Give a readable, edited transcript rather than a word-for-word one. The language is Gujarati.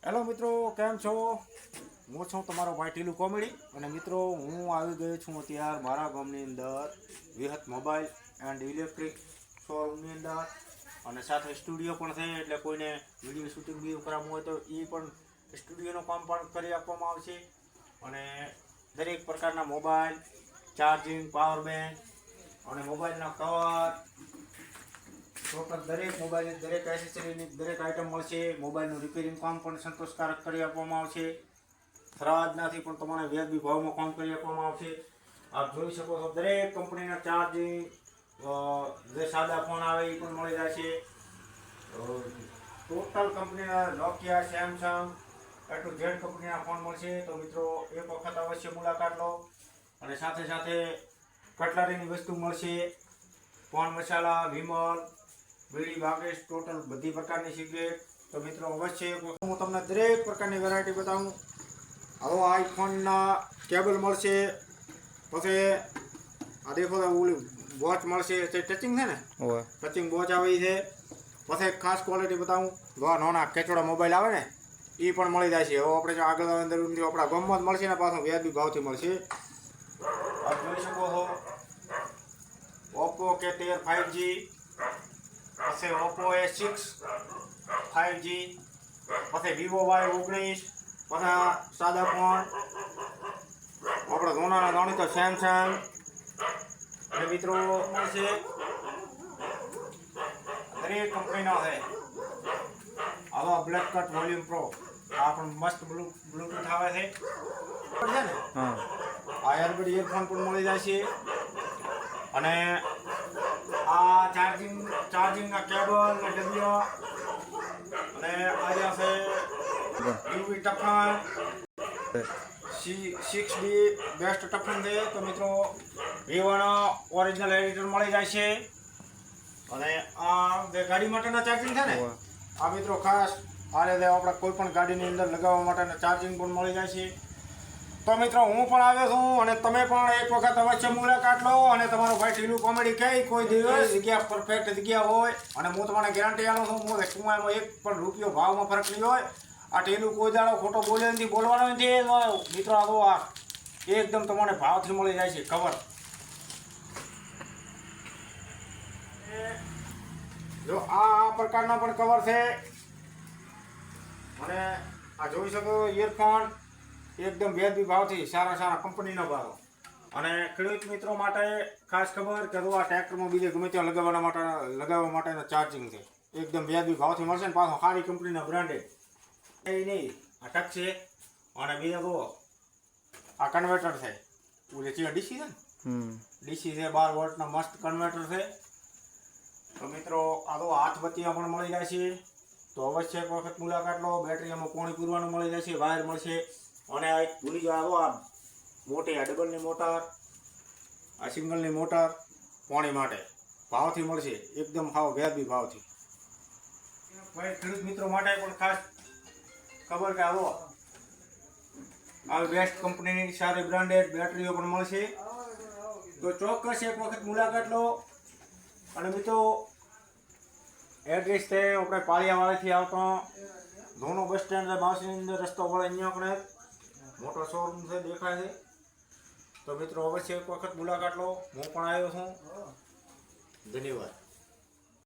હેલો મિત્રો, કેમ છો? હું છું તમારો ભાઈ ટીલુ કોમેડી. અને મિત્રો, હું આવી ગયો છું અત્યારે મારા ગામની અંદર વિહત મોબાઈલ એન્ડ ઇલેક્ટ્રિક શોરૂમની અંદર. અને સાથે સ્ટુડિયો પણ છે, એટલે કોઈને વિડીયો શૂટિંગ બી કરાવવું હોય તો એ પણ સ્ટુડિયોનું કામ પણ કરી આપવામાં આવશે. અને દરેક પ્રકારના મોબાઈલ, ચાર્જિંગ, પાવર બેંક અને મોબાઈલના કવર, ટોટલ દરેક મોબાઈલની દરેક એસેસરીની દરેક આઇટમ મળશે. મોબાઈલનું રિપેરિંગ કામ પણ સંતોષકારક કરી આપવામાં આવશે. થરાદનાથી પણ તમારે વ્યાજબી ભાવમાં કામ કરી આપવામાં આવશે. આપ જોઈ શકો છો, દરેક કંપનીના ચાર્જિંગ, જે સાદા ફોન આવે એ પણ મળી જશે. ટોટલ કંપનીના Nokia, Samsung, A to Z કંપનીના ફોન મળશે. તો મિત્રો, એક વખત અવશ્ય મુલાકાત લો. અને સાથે સાથે કટલરીની વસ્તુ મળશે, પાન મસાલા, વિમલ, બીડી, બાગેશ, ટોટલ બધી પ્રકારની સિગરેટ. તો મિત્રો, અવશ્ય હું તમને દરેક પ્રકારની વેરાયટી બતાવું. હવે આઈફોનના કેબલ મળશે, પછી આ દેખો ઓલી વોચ મળશે, તે ટચિંગ છે ને, ટચિંગ વોચ આવે છે. પછી ખાસ ક્વોલિટી બતાવું, નાના કેચોડા મોબાઈલ આવે ને એ પણ મળી જાય છે. હવે આપણે જો આગળ અંદર આપણા ગામમાં જ મળશે ને, પાછું વ્યાજબી ભાવથી મળશે. આપ જોઈ શકો છો, ઓપ્પો K13 5G, પછી ઓપ્પો A6 5G, પછી વિવો Y19, પછી સાદા ફોન આપણે સોનાના જાણીતો સેમસંગ. અને મિત્રો મળશે દરેક કંપનીના છે. આવા બ્લેક કટ વોલ્યુમ પ્રો, આ પણ મસ્ત બ્લૂટૂથ આવે છે ને. આ એરબડ ઇયરફોન પણ મળી જાય છે. અને આ ચાર્જિંગના કેબલ ને ડબિયા. અને આ છે UV toughen 6D best toughen છે. તો મિત્રો, વિવોનો ઓરિજિનલ એડિટર મળી જાય છે. અને આ જે ગાડી માટેના ચાર્જિંગ છે ને, આ મિત્રો ખાસ આ રીતે આપણે કોઈ પણ ગાડીની અંદર લગાવવા માટેના ચાર્જિંગ પણ મળી જાય છે. તો મિત્રો, હું પણ આવ્યો છું, અને તમે પણ એક વખત અવશ્ય મુલાકાત લો. અને તમારો ભાઈ ટીલુ કોમેડી કહે કોઈ દિવસ જગ્યા પરફેક્ટ જગ્યા હોય, અને હું તમને ગેરંટી આપું છું, હું એમાં એક પણ રૂપિયો ભાવમાં ફરક નહીં હોય. આ ટીલુ કોઈ દાડો ખોટો બોલે નથી, બોલવાનો નથી. મિત્રો, આ એકદમ તમને ભાવથી મળી જાય છે કવર. જો આ પ્રકારના પણ કવર છે. અને આ જોઈ શકો ઇયરફોન એકદમ વ્યાજબી ભાવથી, સારા કંપનીનો ભાવ. અને ખેડૂત મિત્રો માટે ખાસ ખબર કે આ ટ્રેક્ટરમાં બીજે ગમે ત્યાં લગાવવા માટેના ચાર્જિંગ છે. એકદમ વ્યાજબી ભાવથી મળશે ને, પાછો સારી કંપનીના બ્રાન્ડેડ એ નહીં. આ ટક છે. અને બીજા તો આ કન્વર્ટર છે, ઓલે છે ડીસી છે ને, ડીસી છે, 12 વોલ્ટના મસ્ત કન્વર્ટર છે. તો મિત્રો, આ તો હાથ બત્તીયા પણ મળી જાય છે. તો અવશ્ય એક વખત મુલાકાત લો. બેટરીમાં પાણી પૂરવાનું મળી જશે, વાયર મળશે. અને આ એક ભૂલી જાઓ, આ મોટી આ ડબલની મોટર, આ સિંગલની મોટર પાણી માટે ભાવથી મળશે, એકદમ હાવ વ્યાજબી ભાવથી. ભાઈ ખેડૂત મિત્રો માટે પણ ખાસ ખબર કે આવો આવી બેસ્ટ કંપનીની સારી બ્રાન્ડેડ બેટરીઓ પણ મળશે. તો ચોક્કસ એક વખત મુલાકાત લો. અને મિત્રો, એડ્રેસ છે આપણે પાળિયાવાળાથી આવતો ધોનો બસ સ્ટેન્ડ છે, બાસની અંદર રસ્તો પડે, અહીંયા આપણે મોટો શોરૂમ છે, દેખાય છે. તો મિત્રો, અવશ્ય એક વખત મુલાકાત લો. હું પણ આવ્યો છું. ધન્યવાદ.